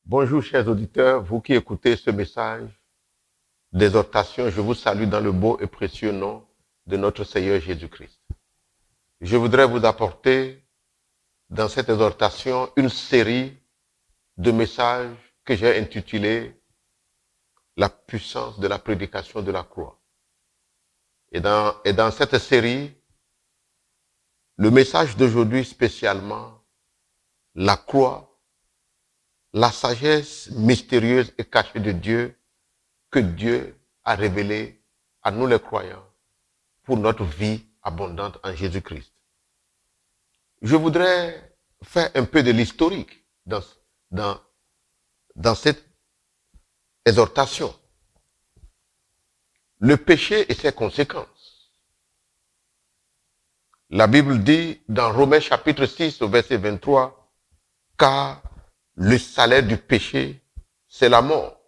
Bonjour chers auditeurs, vous qui écoutez ce message d'exhortation, je vous salue dans le beau et précieux nom de notre Seigneur Jésus-Christ. Je voudrais vous apporter dans cette exhortation une série de messages que j'ai intitulé La puissance de la prédication de la croix. Et dans cette série, le message d'aujourd'hui spécialement, la croix, la sagesse mystérieuse et cachée de Dieu que Dieu a révélée à nous les croyants pour notre vie abondante en Jésus-Christ. Je voudrais faire un peu de l'historique dans cette exhortation. Le péché et ses conséquences. La Bible dit dans Romains chapitre 6 au verset 23, car le salaire du péché, c'est la mort.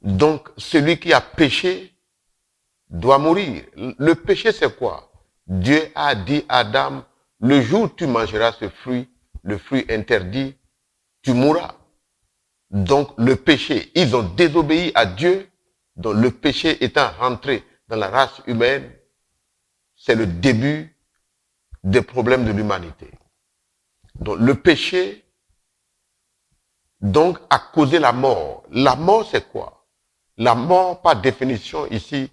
Donc, celui qui a péché doit mourir. Le péché, c'est quoi? Dieu a dit à Adam, le jour où tu mangeras ce fruit, le fruit interdit, tu mourras. Donc, le péché, ils ont désobéi à Dieu. Donc, le péché étant rentré dans la race humaine, c'est le début des problèmes de l'humanité. Donc, le péché, donc, a causé la mort. La mort, c'est quoi? La mort, par définition, ici,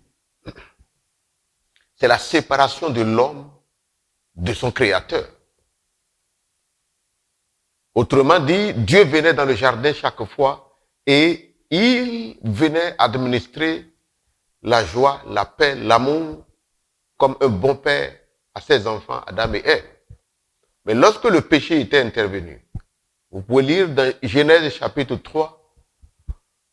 c'est la séparation de l'homme de son créateur. Autrement dit, Dieu venait dans le jardin chaque fois et il venait administrer la joie, la paix, l'amour, comme un bon père à ses enfants, Adam et Ève. Mais lorsque le péché était intervenu, vous pouvez lire dans Genèse chapitre 3,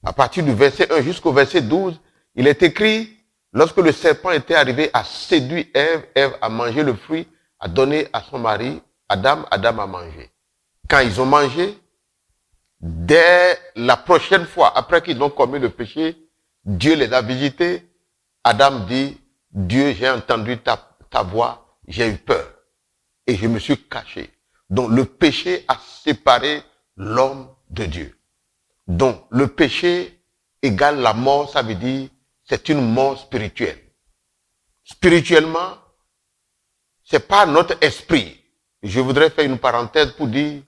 à partir du verset 1 jusqu'au verset 12, il est écrit, lorsque le serpent était arrivé à séduire Ève, Ève a mangé le fruit, a donné à son mari, Adam a mangé. Quand ils ont mangé, dès la prochaine fois, après qu'ils ont commis le péché, Dieu les a visités. Adam dit, Dieu, j'ai entendu ta voix, j'ai eu peur et je me suis caché. Donc le péché a séparé l'homme de Dieu. Donc le péché égale la mort, ça veut dire c'est une mort spirituelle. Spirituellement, c'est pas notre esprit. Je voudrais faire une parenthèse pour dire,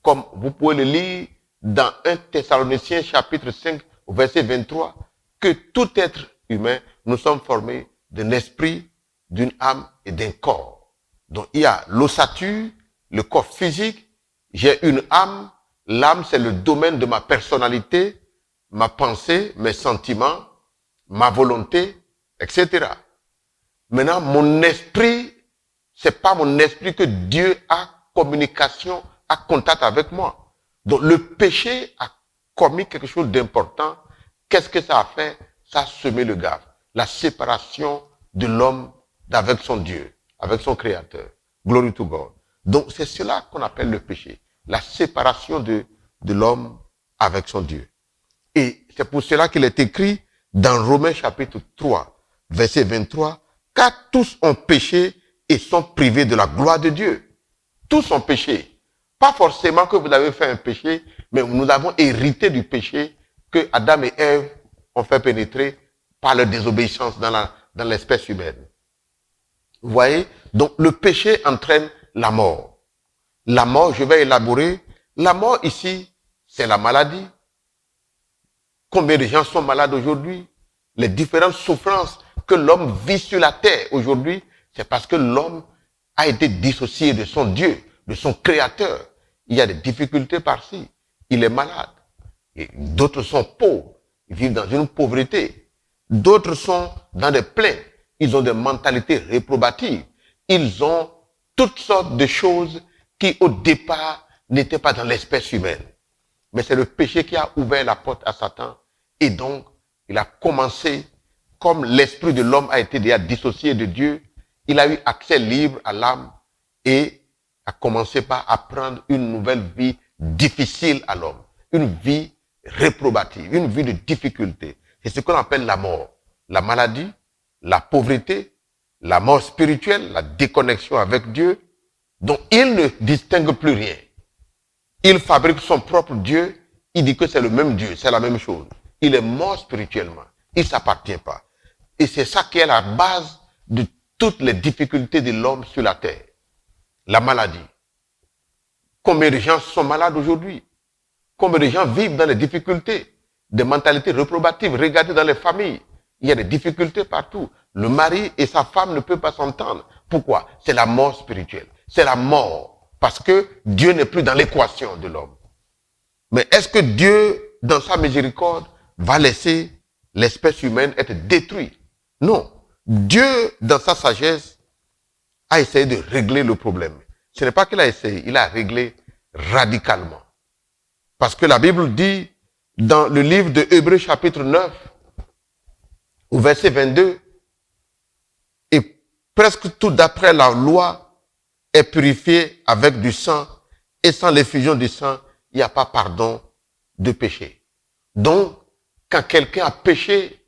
comme vous pouvez le lire dans 1 Thessaloniciens chapitre 5 au verset 23, que tout être humain, nous sommes formés d'un esprit, d'une âme et d'un corps. Donc il y a l'ossature, le corps physique, j'ai une âme, l'âme c'est le domaine de ma personnalité, ma pensée, mes sentiments, ma volonté, etc. Maintenant, mon esprit, c'est pas mon esprit que Dieu a communication, a contact avec moi. Donc le péché a commis quelque chose d'important. Qu'est-ce que ça a fait? Ça a semé le gaffe. La séparation de l'homme avec son Dieu, avec son Créateur. Glory to God. Donc c'est cela qu'on appelle le péché. La séparation de l'homme avec son Dieu. Et c'est pour cela qu'il est écrit dans Romains chapitre 3, verset 23, car tous ont péché et sont privés de la gloire de Dieu. Tous ont péché. Pas forcément que vous avez fait un péché, mais nous avons hérité du péché que Adam et Ève ont fait pénétrer par leur désobéissance dans l'espèce humaine. Vous voyez? Donc le péché entraîne la mort. La mort, je vais élaborer. La mort ici, c'est la maladie. Combien de gens sont malades aujourd'hui? Les différentes souffrances que l'homme vit sur la terre aujourd'hui, c'est parce que l'homme a été dissocié de son Dieu, de son Créateur. Il y a des difficultés par-ci. Il est malade. D'autres sont pauvres. Ils vivent dans une pauvreté. D'autres sont dans des plaintes. Ils ont des mentalités réprobatives. Ils ont toutes sortes de choses qui, au départ, n'étaient pas dans l'espèce humaine. Mais c'est le péché qui a ouvert la porte à Satan. Et donc, il a commencé, comme l'esprit de l'homme a été déjà dissocié de Dieu, il a eu accès libre à l'âme et a commencé par apprendre une nouvelle vie difficile à l'homme. Une vie réprobative, une vie de difficulté. C'est ce qu'on appelle la mort. La maladie, la pauvreté, la mort spirituelle, la déconnexion avec Dieu. Donc, il ne distingue plus rien. Il fabrique son propre Dieu il dit que c'est le même Dieu, c'est la même chose. Il est mort spirituellement. Il ne s'appartient pas. Et c'est ça qui est la base de toutes les difficultés de l'homme sur la terre. La maladie. Combien de gens sont malades aujourd'hui? Combien de gens vivent dans les difficultés? Des mentalités réprobatives. Regardez dans les familles. Il y a des difficultés partout. Le mari et sa femme ne peuvent pas s'entendre. Pourquoi? C'est la mort spirituelle. C'est la mort. Parce que Dieu n'est plus dans l'équation de l'homme. Mais est-ce que Dieu, dans sa miséricorde, va laisser l'espèce humaine être détruite? Non. Dieu, dans sa sagesse, a essayé de régler le problème. Ce n'est pas qu'il a essayé, il a réglé radicalement. Parce que la Bible dit, dans le livre de Hébreux chapitre 9, au verset 22, et presque tout d'après la loi est purifié avec du sang, et sans l'effusion du sang, il n'y a pas pardon de péché. Donc, quand quelqu'un a péché,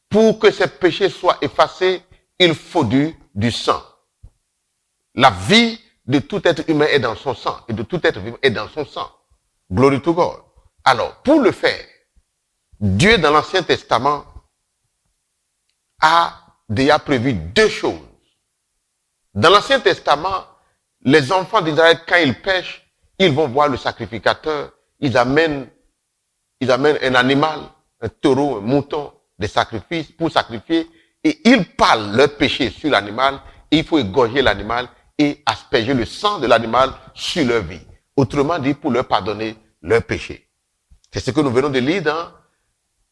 pour que ses péchés soient effacés, il faut du sang. La vie de tout être humain est dans son sang, et de tout être vivant est dans son sang. Glory to God. Alors, pour le faire, Dieu dans l'Ancien Testament a déjà prévu deux choses. Dans l'Ancien Testament, les enfants d'Israël, quand ils pêchent, ils vont voir le sacrificateur, ils amènent un animal, un taureau, un mouton, des sacrifices pour sacrifier, et ils parlent leur péché sur l'animal, et il faut égorger l'animal et asperger le sang de l'animal sur leur vie. Autrement dit, pour leur pardonner leur péché. C'est ce que nous venons de lire dans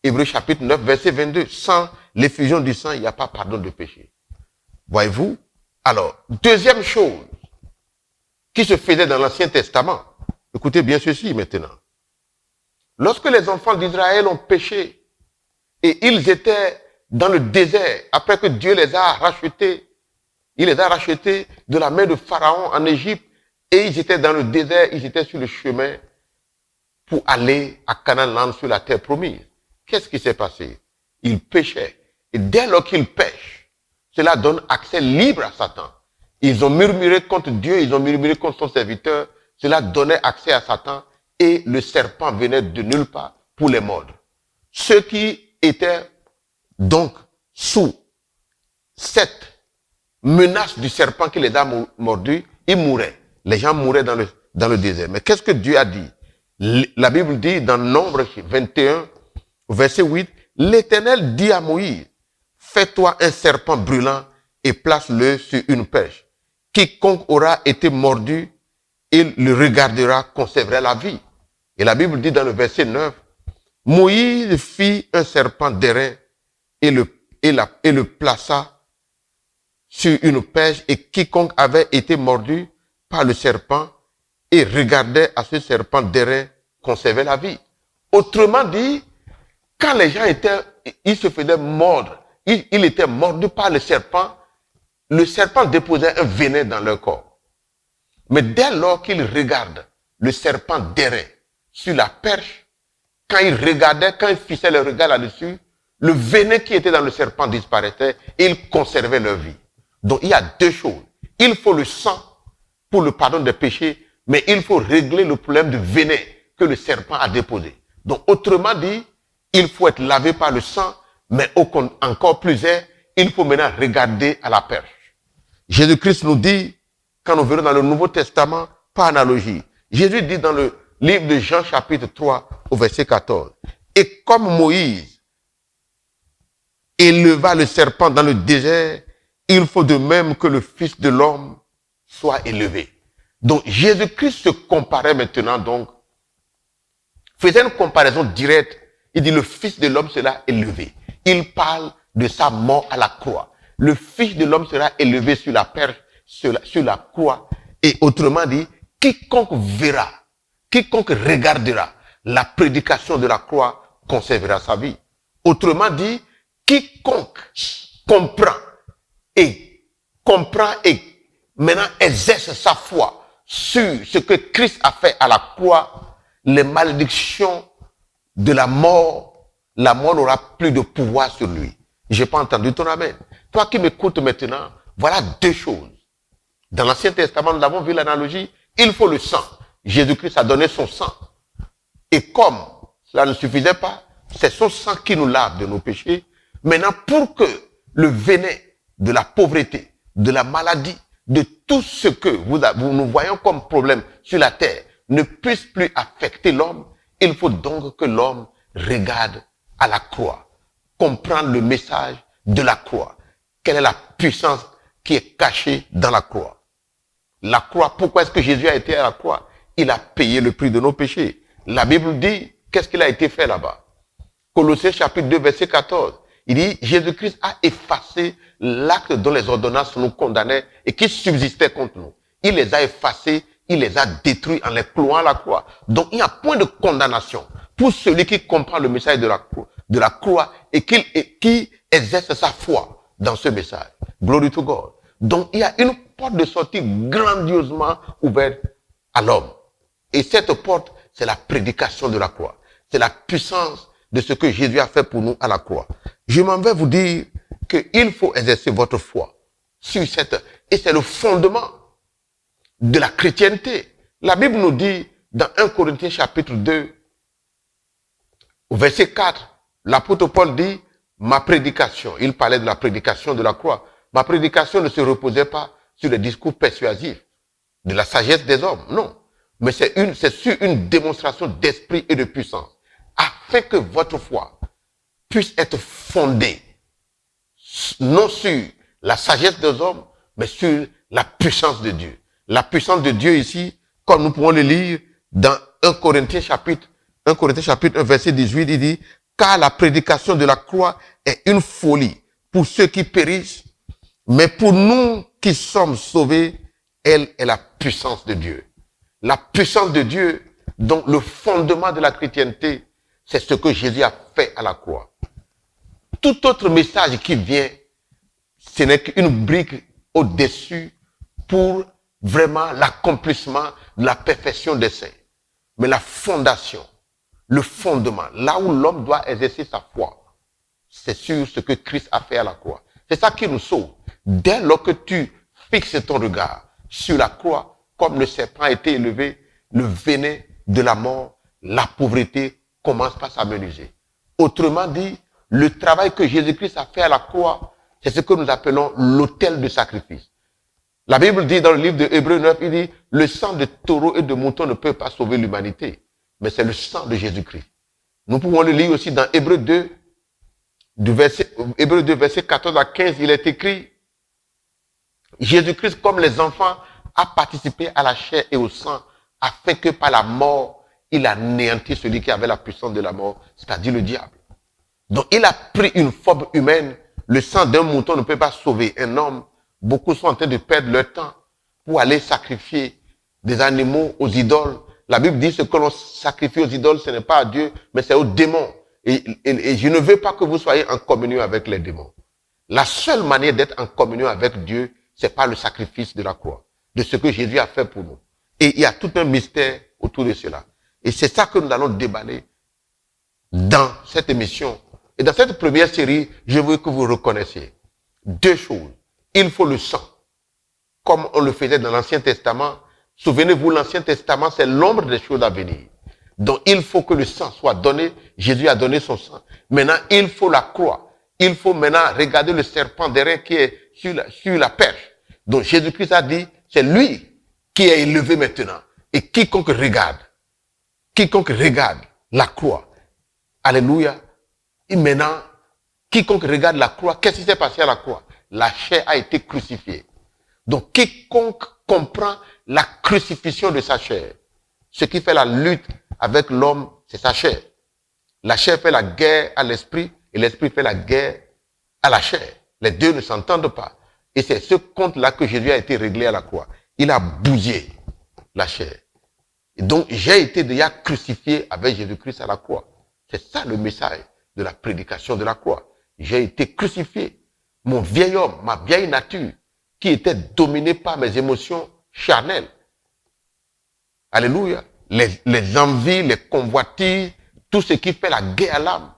Hébreux chapitre 9, verset 22. Sans l'effusion du sang, il n'y a pas pardon de péché. Voyez-vous? Alors, deuxième chose qui se faisait dans l'Ancien Testament. Écoutez bien ceci maintenant. Lorsque les enfants d'Israël ont péché et ils étaient dans le désert, après que Dieu les a rachetés, il les a rachetés de la main de Pharaon en Égypte, et ils étaient dans le désert, ils étaient sur le chemin pour aller à Canaan, sur la terre promise. Qu'est-ce qui s'est passé? Ils péchaient. Et dès lors qu'ils pêchent, cela donne accès libre à Satan. Ils ont murmuré contre Dieu, ils ont murmuré contre son serviteur. Cela donnait accès à Satan et le serpent venait de nulle part pour les mordre. Ceux qui étaient donc sous cette menace du serpent qui les a mordus, ils mouraient. Les gens mouraient dans le désert. Mais qu'est-ce que Dieu a dit? La Bible dit dans Nombre 21, verset 8, l'Éternel dit à Moïse, fais-toi un serpent brûlant et place-le sur une perche. Quiconque aura été mordu, il le regardera, conservera la vie. Et la Bible dit dans le verset 9, Moïse fit un serpent d'airain et le plaça sur une perche, et quiconque avait été mordu par le serpent et regardait à ce serpent d'airain conservait la vie. Autrement dit, quand les gens ils se faisaient mordre, ils étaient mordus par le serpent déposait un venin dans leur corps. Mais dès lors qu'ils regardent le serpent d'airain sur la perche, quand ils fixaient le regard là-dessus, le venin qui était dans le serpent disparaissait et ils conservaient leur vie. Donc il y a deux choses. Il faut le sang pour le pardon des péchés, mais il faut régler le problème du venin que le serpent a déposé. Donc autrement dit, il faut être lavé par le sang, mais encore plus il faut maintenant regarder à la perche. Jésus-Christ nous dit, quand nous verrons dans le Nouveau Testament, par analogie, Jésus dit dans le livre de Jean chapitre 3 au verset 14, et comme Moïse éleva le serpent dans le désert, il faut de même que le Fils de l'homme soit élevé. Donc Jésus-Christ se comparait maintenant, donc, faisait une comparaison directe. Il dit le Fils de l'homme sera élevé. Il parle de sa mort à la croix. Le Fils de l'homme sera élevé sur la perche, sur la croix. Et autrement dit, quiconque verra, quiconque regardera la prédication de la croix conservera sa vie. Autrement dit, quiconque comprend et maintenant exerce sa foi sur ce que Christ a fait à la croix, les malédictions de la mort n'aura plus de pouvoir sur lui. Je n'ai pas entendu ton amen. Toi qui m'écoutes maintenant, voilà deux choses. Dans l'Ancien Testament, nous avons vu l'analogie, il faut le sang. Jésus-Christ a donné son sang Et comme cela ne suffisait pas, c'est son sang qui nous lave de nos péchés. Maintenant, pour que le venin de la pauvreté, de la maladie, de tout ce que nous voyons comme problème sur la terre ne puisse plus affecter l'homme, il faut donc que l'homme regarde à la croix, comprendre le message de la croix. Quelle est la puissance qui est cachée dans la croix? La croix, pourquoi est-ce que Jésus a été à la croix? Il a payé le prix de nos péchés. La Bible dit, qu'est-ce qu'il a été fait là-bas? Colossiens chapitre 2, verset 14. Il dit, Jésus-Christ a effacé l'acte dont les ordonnances nous condamnaient et qui subsistait contre nous. Il les a effacés, il les a détruits en les clouant à la croix. Donc, il n'y a point de condamnation pour celui qui comprend le message de la croix et qui exerce sa foi dans ce message. Glory to God. Donc, il y a une porte de sortie grandiosement ouverte à l'homme. Et cette porte, c'est la prédication de la croix. C'est la puissance de ce que Jésus a fait pour nous à la croix. Je m'en vais vous dire qu'il faut exercer votre foi sur cette... Et c'est le fondement de la chrétienté. La Bible nous dit, dans 1 Corinthiens chapitre 2, au verset 4, l'apôtre Paul dit, ma prédication, il parlait de la prédication de la croix, ma prédication ne se reposait pas sur les discours persuasifs de la sagesse des hommes, non. Mais c'est sur une démonstration d'esprit et de puissance, afin que votre foi puisse être fondée, non sur la sagesse des hommes, mais sur la puissance de Dieu. La puissance de Dieu ici, comme nous pouvons le lire dans 1 Corinthiens chapitre 1, verset 18, il dit, car la prédication de la croix est une folie pour ceux qui périssent, mais pour nous qui sommes sauvés, elle est la puissance de Dieu. La puissance de Dieu, donc le fondement de la chrétienté, c'est ce que Jésus a fait à la croix. Tout autre message qui vient, ce n'est qu'une brique au-dessus pour vraiment l'accomplissement de la perfection des saints. Mais la fondation, le fondement, là où l'homme doit exercer sa foi, c'est sur ce que Christ a fait à la croix. C'est ça qui nous sauve. Dès lors que tu fixes ton regard sur la croix, comme le serpent a été élevé, le venin de la mort, la pauvreté commence par s'amenuiser. Autrement dit, le travail que Jésus-Christ a fait à la croix, c'est ce que nous appelons l'autel de sacrifice. La Bible dit dans le livre de Hébreux 9, il dit, le sang de taureau et de mouton ne peut pas sauver l'humanité, mais c'est le sang de Jésus-Christ. Nous pouvons le lire aussi dans Hébreux 2, verset 14 à 15, il est écrit, Jésus-Christ, comme les enfants, a participé à la chair et au sang, afin que par la mort, il anéantit celui qui avait la puissance de la mort, c'est-à-dire le diable. Donc, il a pris une forme humaine. Le sang d'un mouton ne peut pas sauver un homme. Beaucoup sont en train de perdre leur temps pour aller sacrifier des animaux aux idoles. La Bible dit ce que l'on sacrifie aux idoles, ce n'est pas à Dieu, mais c'est aux démons. Et je ne veux pas que vous soyez en communion avec les démons. La seule manière d'être en communion avec Dieu, c'est par le sacrifice de la croix, de ce que Jésus a fait pour nous. Et il y a tout un mystère autour de cela. Et c'est ça que nous allons déballer dans cette émission. Et dans cette première série, je veux que vous reconnaissiez deux choses. Il faut le sang, comme on le faisait dans l'Ancien Testament. Souvenez-vous, l'Ancien Testament, c'est l'ombre des choses à venir. Donc, il faut que le sang soit donné. Jésus a donné son sang. Maintenant, il faut la croix. Il faut maintenant regarder le serpent derrière qui est sur la perche. Donc, Jésus-Christ a dit, c'est lui qui est élevé maintenant. Et quiconque regarde la croix, alléluia, et maintenant, quiconque regarde la croix, qu'est-ce qui s'est passé à la croix? La chair a été crucifiée. Donc, quiconque comprend la crucifixion de sa chair, ce qui fait la lutte avec l'homme, c'est sa chair. La chair fait la guerre à l'esprit et l'esprit fait la guerre à la chair. Les deux ne s'entendent pas. Et c'est ce compte-là que Jésus a été réglé à la croix. Il a bousillé la chair. Et donc, j'ai été déjà crucifié avec Jésus-Christ à la croix. C'est ça le message de la prédication de la croix. J'ai été crucifié. Mon vieil homme, ma vieille nature, qui était dominée par mes émotions charnelles. Alléluia. Les envies, les convoitises, tout ce qui fait la guerre à l'âme.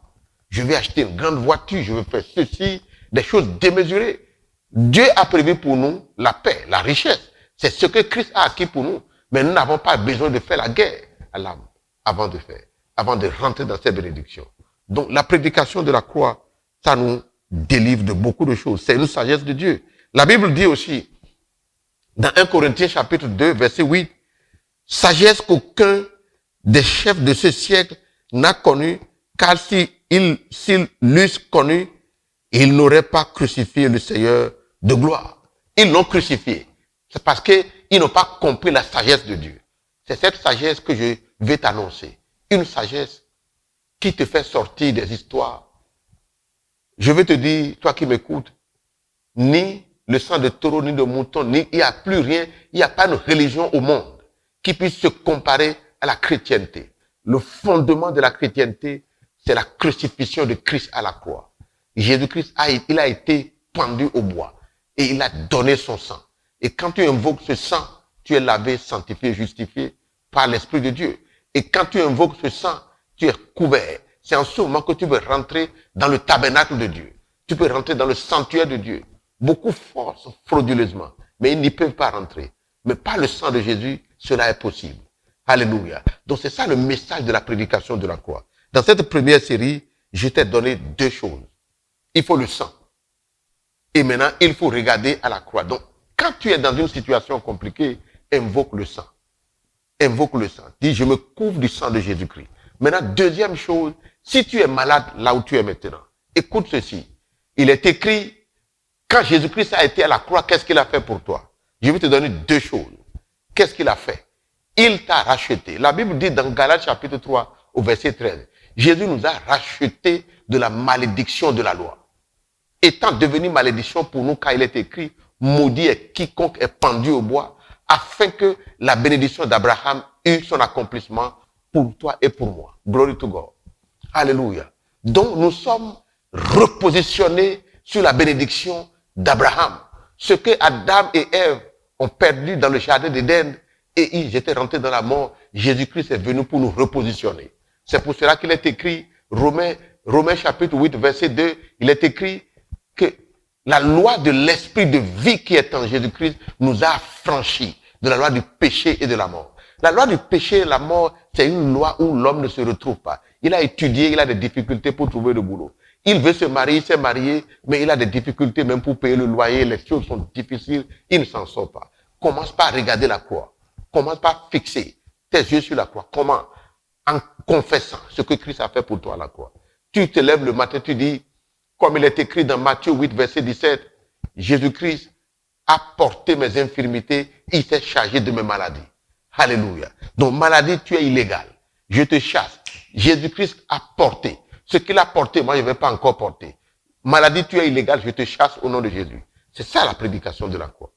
Je vais acheter une grande voiture, je vais faire ceci, des choses démesurées. Dieu a prévu pour nous la paix, la richesse. C'est ce que Christ a acquis pour nous. Mais nous n'avons pas besoin de faire la guerre à l'âme avant de faire. avant de rentrer dans ces bénédictions. Donc la prédication de la croix, ça nous délivre de beaucoup de choses. C'est une sagesse de Dieu. La Bible dit aussi, dans 1 Corinthiens chapitre 2, verset 8, sagesse qu'aucun des chefs de ce siècle n'a connue, car s'ils l'eussent connue, ils n'auraient pas crucifié le Seigneur de gloire. Ils l'ont crucifié. C'est parce qu'ils n'ont pas compris la sagesse de Dieu. C'est cette sagesse que je vais t'annoncer. Une sagesse qui te fait sortir des histoires. Je vais te dire, toi qui m'écoutes, ni le sang de taureau, ni de mouton, il n'y a plus rien, il n'y a pas de religion au monde qui puisse se comparer à la chrétienté. Le fondement de la chrétienté, c'est la crucifixion de Christ à la croix. Jésus-Christ, il a été pendu au bois et il a donné son sang. Et quand tu invoques ce sang, tu es lavé, sanctifié, justifié par l'Esprit de Dieu. Et quand tu invoques ce sang, tu es couvert. C'est en ce moment que tu peux rentrer dans le tabernacle de Dieu. Tu peux rentrer dans le sanctuaire de Dieu. Beaucoup forcent frauduleusement, mais ils n'y peuvent pas rentrer. Mais par le sang de Jésus, cela est possible. Alléluia. Donc c'est ça le message de la prédication de la croix. Dans cette première série, je t'ai donné deux choses. Il faut le sang. Et maintenant, il faut regarder à la croix. Donc, quand tu es dans une situation compliquée, invoque le sang. Invoque le sang. Dis, je me couvre du sang de Jésus-Christ. Maintenant, deuxième chose, si tu es malade là où tu es maintenant, écoute ceci. Il est écrit, quand Jésus-Christ a été à la croix, qu'est-ce qu'il a fait pour toi? Je vais te donner deux choses. Qu'est-ce qu'il a fait? Il t'a racheté. La Bible dit dans Galates chapitre 3 au verset 13, Jésus nous a racheté de la malédiction de la loi. Étant devenu malédiction pour nous, car il est écrit, maudit est quiconque est pendu au bois, afin que la bénédiction d'Abraham eût son accomplissement pour toi et pour moi. Glory to God. Alléluia. Donc nous sommes repositionnés sur la bénédiction d'Abraham. Ce que Adam et Ève ont perdu dans le jardin d'Éden et ils étaient rentrés dans la mort, Jésus-Christ est venu pour nous repositionner. C'est pour cela qu'il est écrit, Romains chapitre 8, verset 2, il est écrit que la loi de l'esprit de vie qui est en Jésus-Christ nous a affranchis de la loi du péché et de la mort. La loi du péché et de la mort, c'est une loi où l'homme ne se retrouve pas. Il a étudié, il a des difficultés pour trouver le boulot. Il veut se marier, il s'est marié, mais il a des difficultés même pour payer le loyer, les choses sont difficiles, il ne s'en sort pas. Commence par regarder la croix. Commence par fixer tes yeux sur la croix. Comment? En confessant ce que Christ a fait pour toi à la croix. Tu te lèves le matin, tu dis, comme il est écrit dans Matthieu 8, verset 17, Jésus-Christ a porté mes infirmités, il s'est chargé de mes maladies. Alléluia. Donc, maladie, tu es illégal. Je te chasse. Jésus-Christ a porté. Ce qu'il a porté, moi, je ne vais pas encore porter. Maladie, tu es illégal, je te chasse au nom de Jésus. C'est ça la prédication de la croix.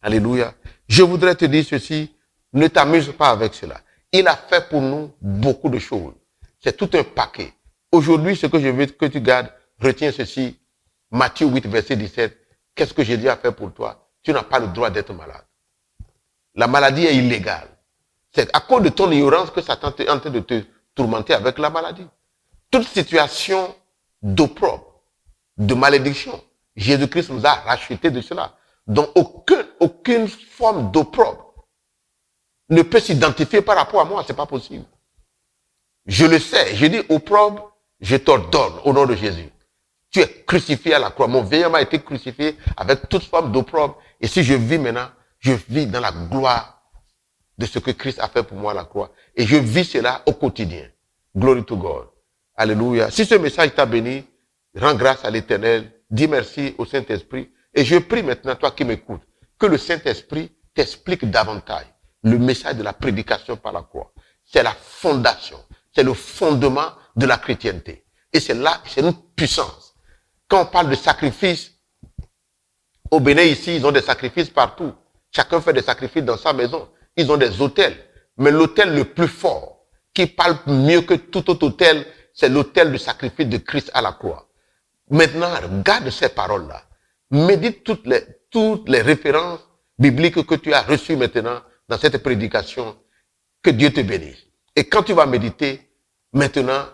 Alléluia. Je voudrais te dire ceci, ne t'amuse pas avec cela. Il a fait pour nous beaucoup de choses. C'est tout un paquet. Aujourd'hui, ce que je veux que tu gardes, retiens ceci. Matthieu 8, verset 17. Qu'est-ce que Jésus a fait pour toi? Tu n'as pas le droit d'être malade. La maladie est illégale. C'est à cause de ton ignorance que Satan est en train de te tourmenter avec la maladie. Toute situation d'opprobre, de malédiction, Jésus-Christ nous a racheté de cela. Donc aucune forme d'opprobre ne peut s'identifier par rapport à moi, c'est pas possible. Je le sais, je dis opprobre, je t'ordonne au nom de Jésus. Tu es crucifié à la croix. Mon veilleur m'a été crucifié avec toute forme d'opprobre. Et si je vis maintenant, je vis dans la gloire de ce que Christ a fait pour moi à la croix. Et je vis cela au quotidien. Glory to God. Alléluia. Si ce message t'a béni, rends grâce à l'Éternel, dis merci au Saint-Esprit. Et je prie maintenant, toi qui m'écoutes, que le Saint-Esprit t'explique davantage le message de la prédication par la croix. C'est la fondation, c'est le fondement de la chrétienté. Et c'est là, c'est une puissance. Quand on parle de sacrifice, au Bénin ici, ils ont des sacrifices partout. Chacun fait des sacrifices dans sa maison. Ils ont des autels. Mais l'autel le plus fort, qui parle mieux que tout autre autel, c'est l'autel du sacrifice de Christ à la croix. Maintenant, regarde ces paroles-là. Médite toutes les références bibliques que tu as reçues maintenant dans cette prédication. Que Dieu te bénisse. Et quand tu vas méditer, maintenant,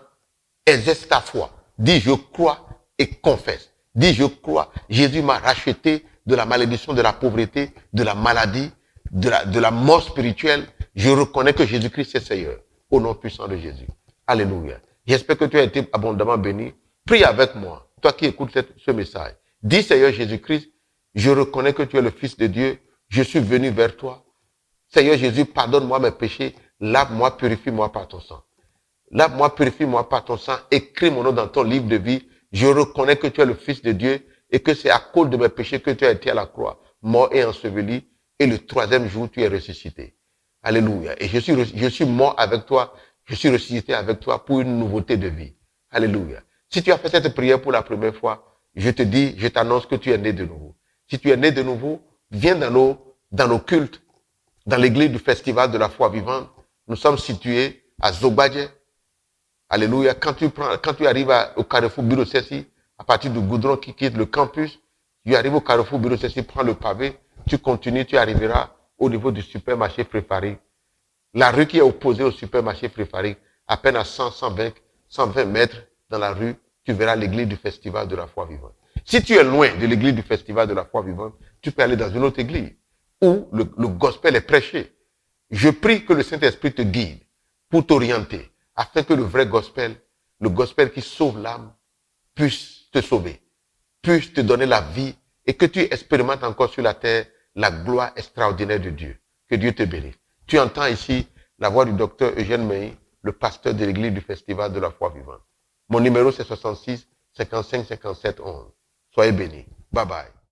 exerce ta foi. Dis, je crois et confesse. Dis, je crois. Jésus m'a racheté de la malédiction, de la pauvreté, de la maladie, de la mort spirituelle. Je reconnais que Jésus-Christ est Seigneur. au nom puissant de Jésus. Alléluia. J'espère que tu as été abondamment béni. Prie avec moi, toi qui écoutes ce message. Dis, Seigneur Jésus-Christ, je reconnais que tu es le Fils de Dieu. Je suis venu vers toi. Seigneur Jésus, pardonne-moi mes péchés. Lave-moi, purifie-moi par ton sang. Lave-moi, purifie-moi par ton sang. Écris mon nom dans ton livre de vie. Je reconnais que tu es le Fils de Dieu et que c'est à cause de mes péchés que tu as été à la croix, mort et enseveli. Et le troisième jour, tu es ressuscité. Alléluia. Et je suis mort avec toi. Je suis ressuscité avec toi pour une nouveauté de vie. Alléluia. Si tu as fait cette prière pour la première fois, je te dis, je t'annonce que tu es né de nouveau. Si tu es né de nouveau, viens dans nos cultes, dans l'église du Festival de la foi vivante. Nous sommes situés à Zobadje. Alléluia. Quand tu arrives au carrefour Bureau Cessi, à partir du goudron qui quitte le campus, tu arrives au carrefour Bureau Cessi, prends le pavé, tu continues, tu arriveras au niveau du supermarché Préfarik. La rue qui est opposée au supermarché Préfarik, à peine à 120 mètres dans la rue, tu verras l'église du Festival de la foi vivante. Si tu es loin de l'église du Festival de la foi vivante, tu peux aller dans une autre église où le gospel est prêché. Je prie que le Saint-Esprit te guide pour t'orienter, afin que le vrai gospel, le gospel qui sauve l'âme, puisse te sauver, puisse te donner la vie et que tu expérimentes encore sur la terre la gloire extraordinaire de Dieu. Que Dieu te bénisse. Tu entends ici la voix du docteur Eugène Meilly, le pasteur de l'église du Festival de la foi vivante. Mon numéro c'est 66 55 57 11. Soyez bénis. Bye bye.